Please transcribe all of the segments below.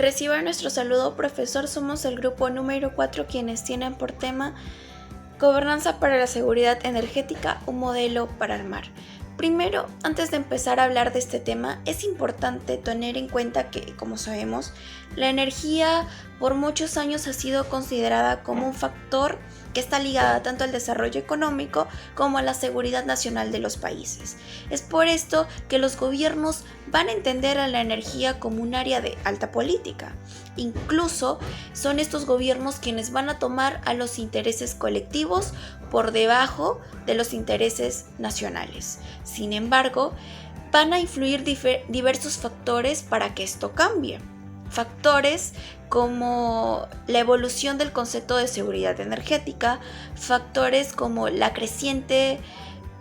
Reciba nuestro saludo, profesor. Somos el grupo número 4 quienes tienen por tema Gobernanza para la seguridad energética, un modelo para armar. Primero, antes de empezar a hablar de este tema, es importante tener en cuenta que, como sabemos, la energía por muchos años ha sido considerada como un factor que está ligada tanto al desarrollo económico como a la seguridad nacional de los países. Es por esto que los gobiernos van a entender a la energía como un área de alta política. Incluso son estos gobiernos quienes van a tomar a los intereses colectivos por debajo de los intereses nacionales. Sin embargo, van a influir diversos factores para que esto cambie. Factores como la evolución del concepto de seguridad energética, factores como la creciente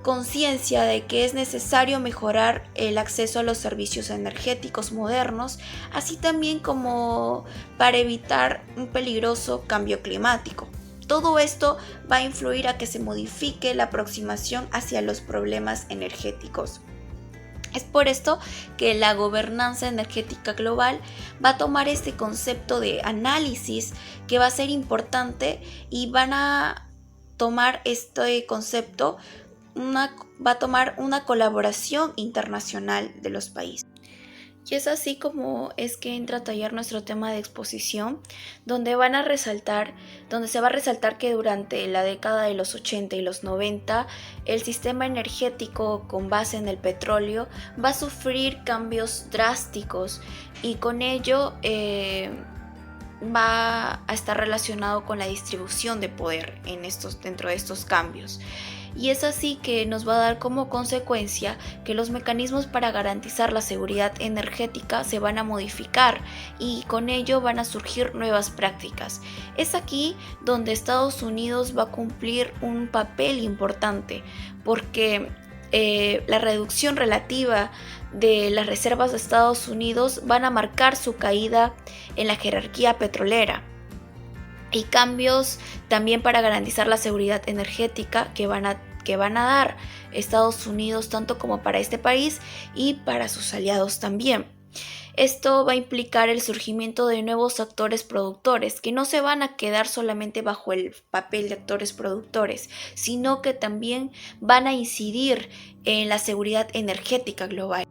conciencia de que es necesario mejorar el acceso a los servicios energéticos modernos, así también como para evitar un peligroso cambio climático. Todo esto va a influir a que se modifique la aproximación hacia los problemas energéticos. Es por esto que la gobernanza energética global va a tomar este concepto de análisis que va a ser importante y van a tomar este concepto, va a tomar una colaboración internacional de los países. Y es así como es que entra a tallar nuestro tema de exposición, donde se va a resaltar que durante la década de los 80 y los 90, el sistema energético con base en el petróleo va a sufrir cambios drásticos y con ello va a estar relacionado con la distribución de poder dentro de estos cambios. Y es así que nos va a dar como consecuencia que los mecanismos para garantizar la seguridad energética se van a modificar y con ello van a surgir nuevas prácticas. Es aquí donde Estados Unidos va a cumplir un papel importante porque la reducción relativa de las reservas de Estados Unidos van a marcar su caída en la jerarquía petrolera. Y cambios también para garantizar la seguridad energética que van a dar Estados Unidos tanto como para este país y para sus aliados también. Esto va a implicar el surgimiento de nuevos actores productores que no se van a quedar solamente bajo el papel de actores productores, sino que también van a incidir en la seguridad energética global.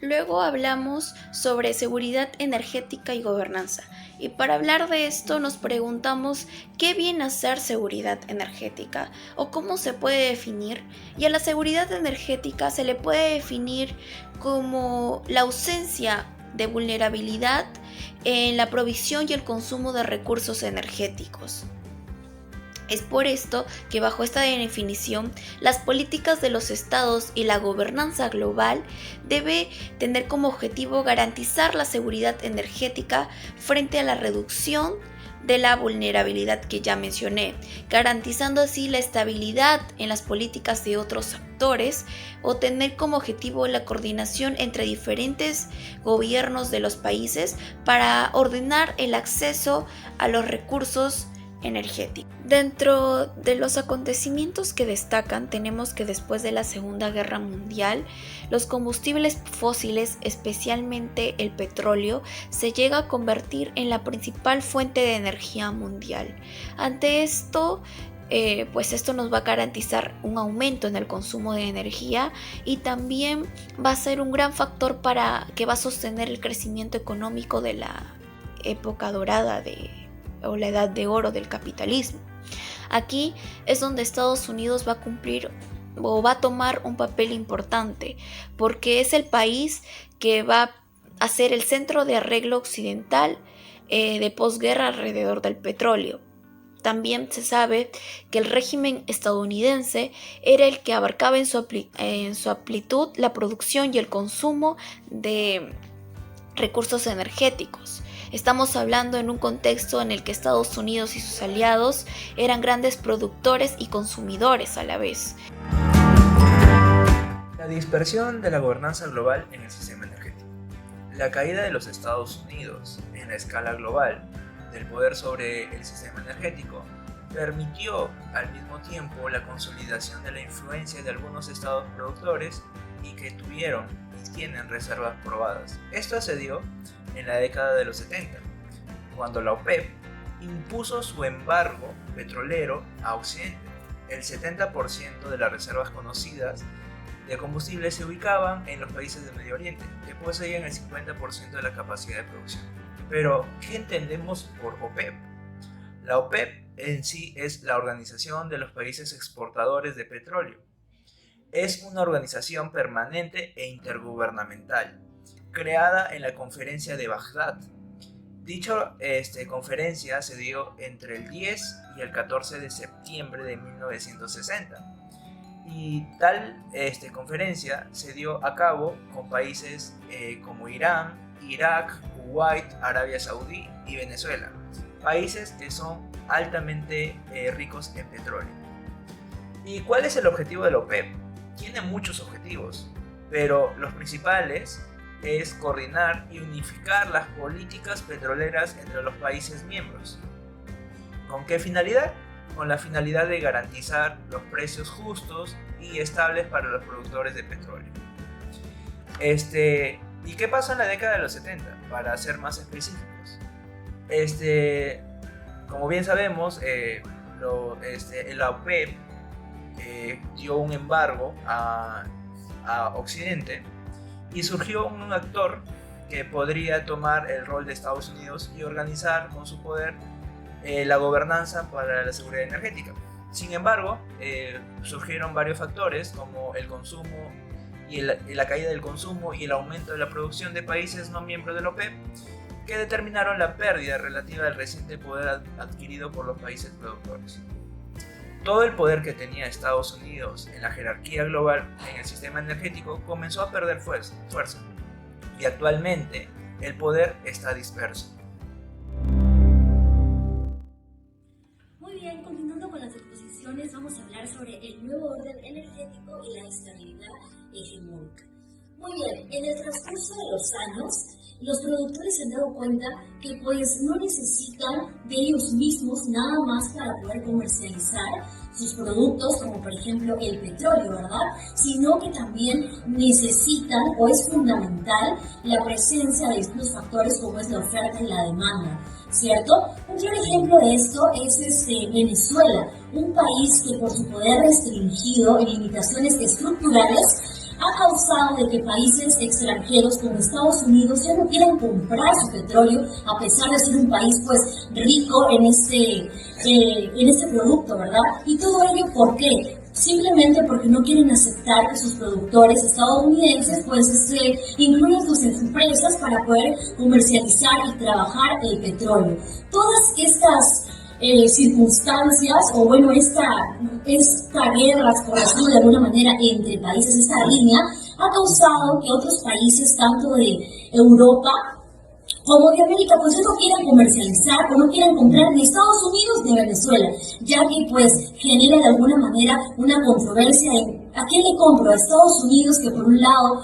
Luego hablamos sobre seguridad energética y gobernanza. Y para hablar de esto nos preguntamos qué viene a ser seguridad energética o cómo se puede definir. Y a la seguridad energética se le puede definir como la ausencia de vulnerabilidad en la provisión y el consumo de recursos energéticos. Es por esto que bajo esta definición, las políticas de los estados y la gobernanza global debe tener como objetivo garantizar la seguridad energética frente a la reducción de la vulnerabilidad que ya mencioné, garantizando así la estabilidad en las políticas de otros actores o tener como objetivo la coordinación entre diferentes gobiernos de los países para ordenar el acceso a los recursos energético. Dentro de los acontecimientos que destacan, tenemos que después de la Segunda Guerra Mundial, los combustibles fósiles, especialmente el petróleo, se llega a convertir en la principal fuente de energía mundial. Ante esto, pues esto nos va a garantizar un aumento en el consumo de energía y también va a ser un gran factor que va a sostener el crecimiento económico de la época dorada o la edad de oro del capitalismo. Aquí es donde Estados Unidos va a cumplir o va a tomar un papel importante porque es el país que va a ser el centro de arreglo occidental de posguerra alrededor del petróleo. También se sabe que el régimen estadounidense era el que abarcaba en su amplitud la producción y el consumo de recursos energéticos. Estamos hablando en un contexto en el que Estados Unidos y sus aliados eran grandes productores y consumidores a la vez. La dispersión de la gobernanza global en el sistema energético. La caída de los Estados Unidos en la escala global del poder sobre el sistema energético permitió al mismo tiempo la consolidación de la influencia de algunos estados productores y que tuvieron y tienen reservas probadas. Esto se dio en la década de los 70, cuando la OPEP impuso su embargo petrolero a Occidente. El 70% de las reservas conocidas de combustible se ubicaban en los países del Medio Oriente, que poseían el 50% de la capacidad de producción. Pero, ¿qué entendemos por OPEP? La OPEP en sí es la Organización de los Países Exportadores de Petróleo. Es una organización permanente e intergubernamental, creada en la Conferencia de Bagdad. Dicha conferencia se dio entre el 10 y el 14 de septiembre de 1960. Y tal conferencia se dio a cabo con países como Irán, Irak, Kuwait, Arabia Saudí y Venezuela. Países que son altamente ricos en petróleo. ¿Y cuál es el objetivo de la OPEP? Tiene muchos objetivos, pero los principales es coordinar y unificar las políticas petroleras entre los países miembros. ¿Con qué finalidad? Con la finalidad de garantizar los precios justos y estables para los productores de petróleo. ¿Y qué pasó en la década de los 70? Para ser más específicos. Como bien sabemos, la OPEP dio un embargo a Occidente y surgió un actor que podría tomar el rol de Estados Unidos y organizar con su poder la gobernanza para la seguridad energética. Sin embargo, surgieron varios factores como el consumo y la caída del consumo y el aumento de la producción de países no miembros de la OPEP, que determinaron la pérdida relativa del reciente poder adquirido por los países productores. Todo el poder que tenía Estados Unidos en la jerarquía global en el sistema energético comenzó a perder fuerza y actualmente el poder está disperso. Muy bien, continuando con las exposiciones, vamos a hablar sobre el nuevo orden energético y la estabilidad hegemónica. Muy bien, en el transcurso de los años, los productores se han dado cuenta que pues no necesitan de ellos mismos nada más para poder comercializar sus productos, como por ejemplo el petróleo, ¿verdad? Sino que también necesitan o es fundamental la presencia de estos factores como es la oferta y la demanda, ¿cierto? Un claro ejemplo de esto es Venezuela, un país que por su poder restringido y limitaciones estructurales ha causado de que países extranjeros como Estados Unidos ya no quieran comprar su petróleo a pesar de ser un país pues rico en este producto, ¿verdad? Y todo ello, ¿por qué? Simplemente porque no quieren aceptar que sus productores estadounidenses pues incluyan sus empresas para poder comercializar y trabajar el petróleo. Todas estas circunstancias o bueno, esta guerra, por decirlo de alguna manera, entre países, esta línea, ha causado que otros países, tanto de Europa como de América, pues no quieran comercializar o no quieran comprar ni Estados Unidos ni Venezuela, ya que pues genera de alguna manera una controversia en ¿a quién le compro? A Estados Unidos, que por un lado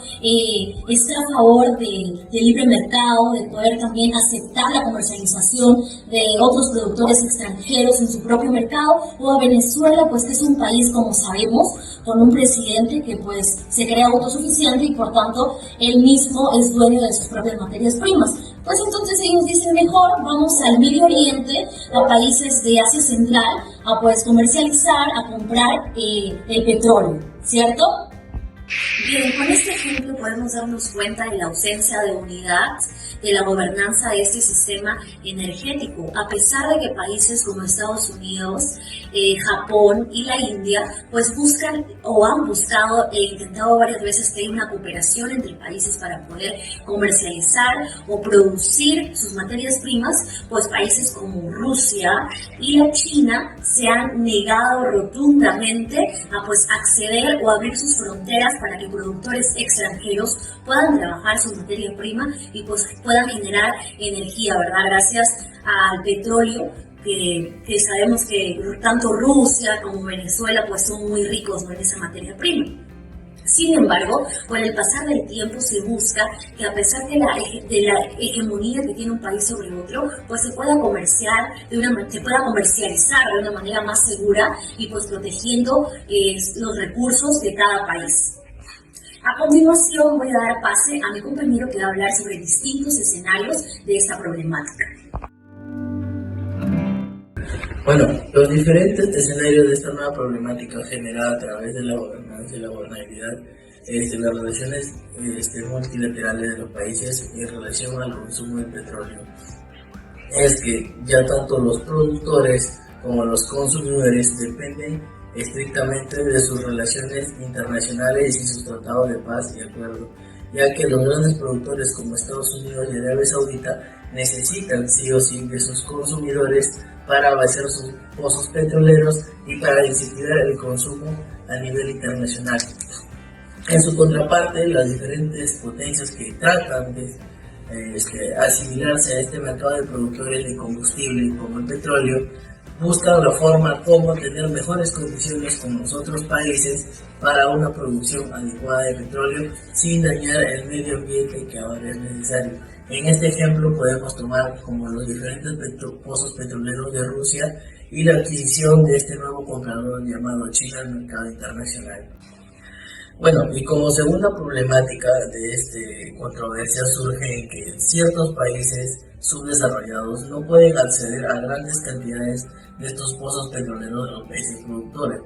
está a favor de libre mercado, de poder también aceptar la comercialización de otros productores extranjeros en su propio mercado, o a Venezuela, pues que es un país, como sabemos, con un presidente que pues se cree autosuficiente y por tanto él mismo es dueño de sus propias materias primas. Pues entonces ellos dicen mejor vamos al Medio Oriente, a países de Asia Central, a pues comercializar, a comprar el petróleo, ¿cierto? Bien, con este ejemplo podemos darnos cuenta de la ausencia de unidad de la gobernanza de este sistema energético, a pesar de que países como Estados Unidos, Japón y la India pues buscan o han buscado e intentado varias veces que haya una cooperación entre países para poder comercializar o producir sus materias primas, pues países como Rusia y la China se han negado rotundamente a pues acceder o abrir sus fronteras para que productores extranjeros puedan trabajar su materia prima y pues puedan generar energía, ¿verdad? Gracias al petróleo que sabemos que tanto Rusia como Venezuela pues son muy ricos, ¿no?, en esa materia prima. Sin embargo, con el pasar del tiempo se busca que a pesar de la hegemonía que tiene un país sobre otro, pues se pueda comercializar de una manera más segura y pues protegiendo los recursos de cada país. A continuación voy a dar pase a mi compañero que va a hablar sobre distintos escenarios de esta problemática. Bueno, los diferentes escenarios de esta nueva problemática generada a través de la gobernanza y la gobernabilidad, las relaciones multilaterales de los países en relación al consumo de petróleo, es que ya tanto los productores como los consumidores dependen estrictamente de sus relaciones internacionales y sus tratados de paz y acuerdo, ya que los grandes productores como Estados Unidos y Arabia Saudita necesitan sí o sí de sus consumidores para abastecer sus pozos petroleros y para incentivar el consumo a nivel internacional. En su contraparte, las diferentes potencias que tratan de asimilarse a este mercado de productores de combustible como el petróleo buscan la forma como tener mejores condiciones con los otros países para una producción adecuada de petróleo sin dañar el medio ambiente que ahora es necesario. En este ejemplo podemos tomar como los diferentes pozos petroleros de Rusia y la adquisición de este nuevo comprador llamado China al mercado internacional. Bueno, y como segunda problemática de esta controversia surge en que ciertos países subdesarrollados no pueden acceder a grandes cantidades de estos pozos petroleros de los países productores.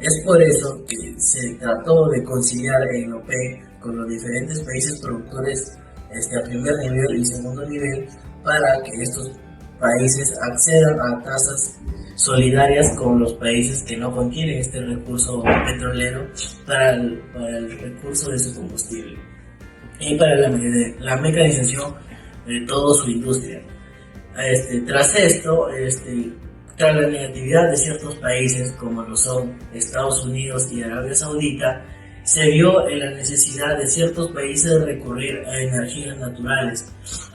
Es por eso que se trató de conciliar en OPEC con los diferentes países productores a primer nivel y segundo nivel para que estos países accedan a tasas solidarias con los países que no contienen este recurso petrolero para el recurso de su combustible y para la mecanización de toda su industria. Tras esto, tras la negatividad de ciertos países como lo son Estados Unidos y Arabia Saudita, se vio en la necesidad de ciertos países de recurrir a energías naturales,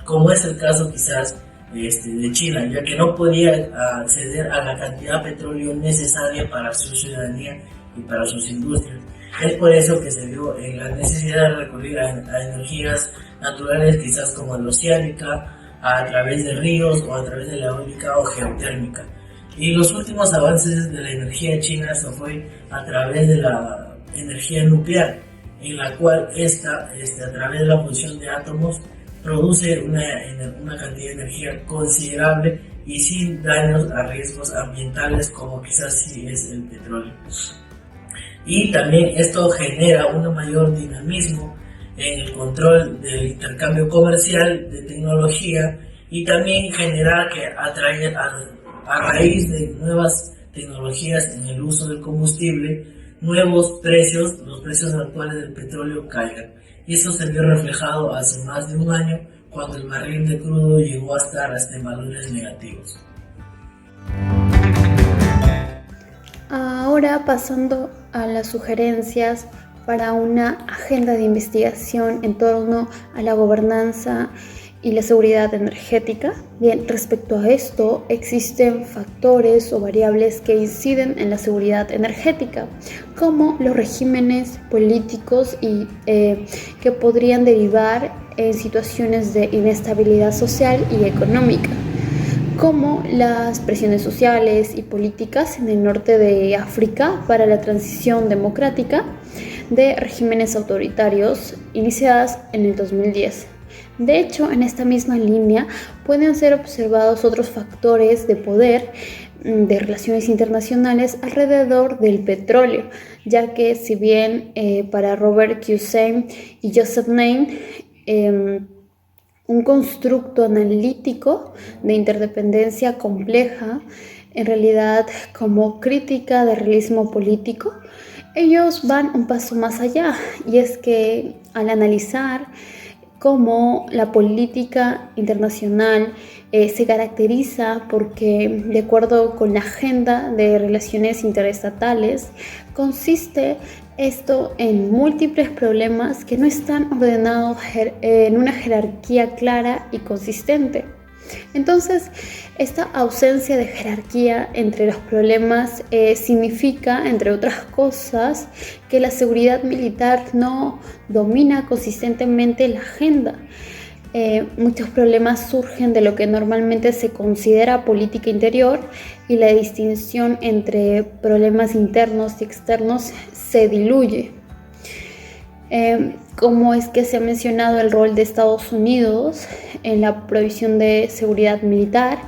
como es el caso quizás de China, ya que no podía acceder a la cantidad de petróleo necesaria para su ciudadanía y para sus industrias. Es por eso que se vio en la necesidad de recurrir a energías naturales, quizás como la oceánica, a través de ríos o a través de la eólica o geotérmica. Y los últimos avances de la energía china se fue a través de la energía nuclear, en la cual a través de la fusión de átomos produce una cantidad de energía considerable y sin daños a riesgos ambientales como quizás sí es el petróleo. Y también esto genera un mayor dinamismo en el control del intercambio comercial de tecnología y también generar que a raíz de nuevas tecnologías en el uso del combustible, los precios actuales del petróleo caigan. Y eso se vio reflejado hace más de un año cuando el barril de crudo llegó a estar hasta en valores negativos. Ahora pasando a las sugerencias para una agenda de investigación en torno a la gobernanza y la seguridad energética. Bien, respecto a esto, existen factores o variables que inciden en la seguridad energética, como los regímenes políticos y que podrían derivar en situaciones de inestabilidad social y económica, como las presiones sociales y políticas en el norte de África para la transición democrática de regímenes autoritarios iniciadas en el 2010. De hecho, en esta misma línea pueden ser observados otros factores de poder de relaciones internacionales alrededor del petróleo, ya que si bien para Robert Hussein y Joseph Nye, un constructo analítico de interdependencia compleja, en realidad como crítica del realismo político, ellos van un paso más allá, y es que al analizar cómo la política internacional se caracteriza porque, de acuerdo con la agenda de relaciones interestatales, consiste esto en múltiples problemas que no están ordenados en una jerarquía clara y consistente. Entonces, esta ausencia de jerarquía entre los problemas significa, entre otras cosas, que la seguridad militar no domina consistentemente la agenda. Muchos problemas surgen de lo que normalmente se considera política interior, y la distinción entre problemas internos y externos se diluye. Como es que se ha mencionado el rol de Estados Unidos en la provisión de seguridad militar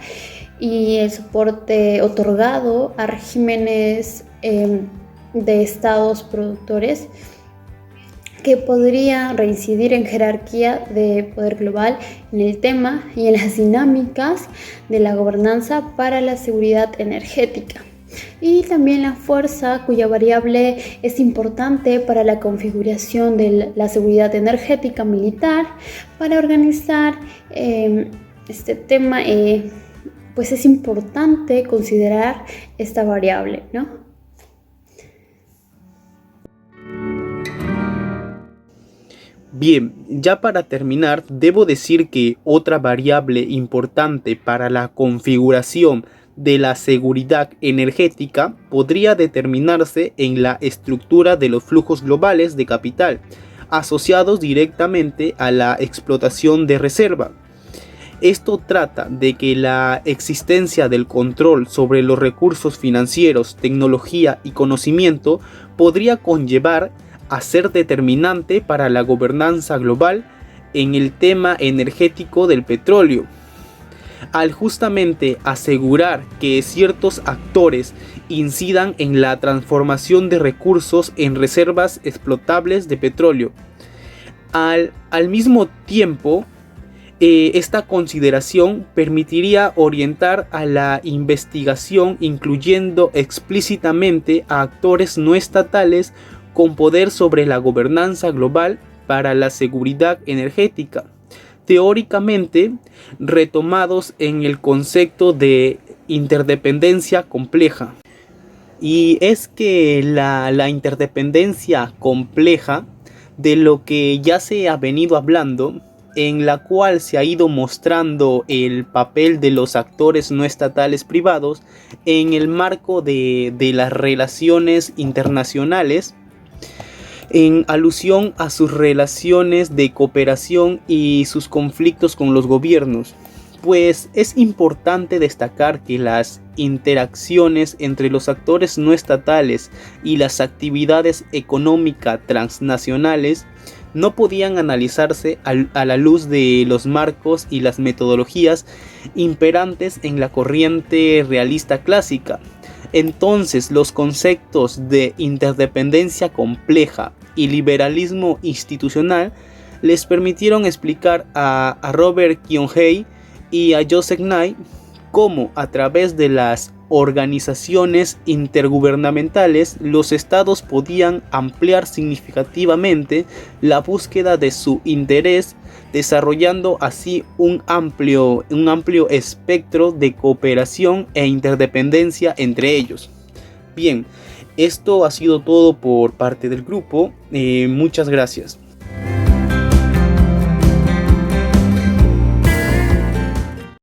y el soporte otorgado a regímenes de estados productores que podría reincidir en jerarquía de poder global en el tema y en las dinámicas de la gobernanza para la seguridad energética. Y también la fuerza, cuya variable es importante para la configuración de la seguridad energética militar. Para organizar este tema, pues es importante considerar esta variable, ¿no? Bien, ya para terminar, debo decir que otra variable importante para la configuración de la seguridad energética podría determinarse en la estructura de los flujos globales de capital, asociados directamente a la explotación de reserva. Esto trata de que la existencia del control sobre los recursos financieros, tecnología y conocimiento podría conllevar a ser determinante para la gobernanza global en el tema energético del petróleo, al justamente asegurar que ciertos actores incidan en la transformación de recursos en reservas explotables de petróleo. Al mismo tiempo, esta consideración permitiría orientar a la investigación, incluyendo explícitamente a actores no estatales con poder sobre la gobernanza global para la seguridad energética, teóricamente retomados en el concepto de interdependencia compleja. Y es que la interdependencia compleja, de lo que ya se ha venido hablando, en la cual se ha ido mostrando el papel de los actores no estatales privados en el marco de las relaciones internacionales, en alusión a sus relaciones de cooperación y sus conflictos con los gobiernos. Pues es importante destacar que las interacciones entre los actores no estatales y las actividades económicas transnacionales no podían analizarse a la luz de los marcos y las metodologías imperantes en la corriente realista clásica. Entonces, los conceptos de interdependencia compleja y liberalismo institucional les permitieron explicar a Robert Keohane y a Joseph Nye cómo, a través de las organizaciones intergubernamentales, los estados podían ampliar significativamente la búsqueda de su interés, desarrollando así un amplio espectro de cooperación e interdependencia entre ellos. Bien, esto ha sido todo por parte del grupo. Muchas gracias.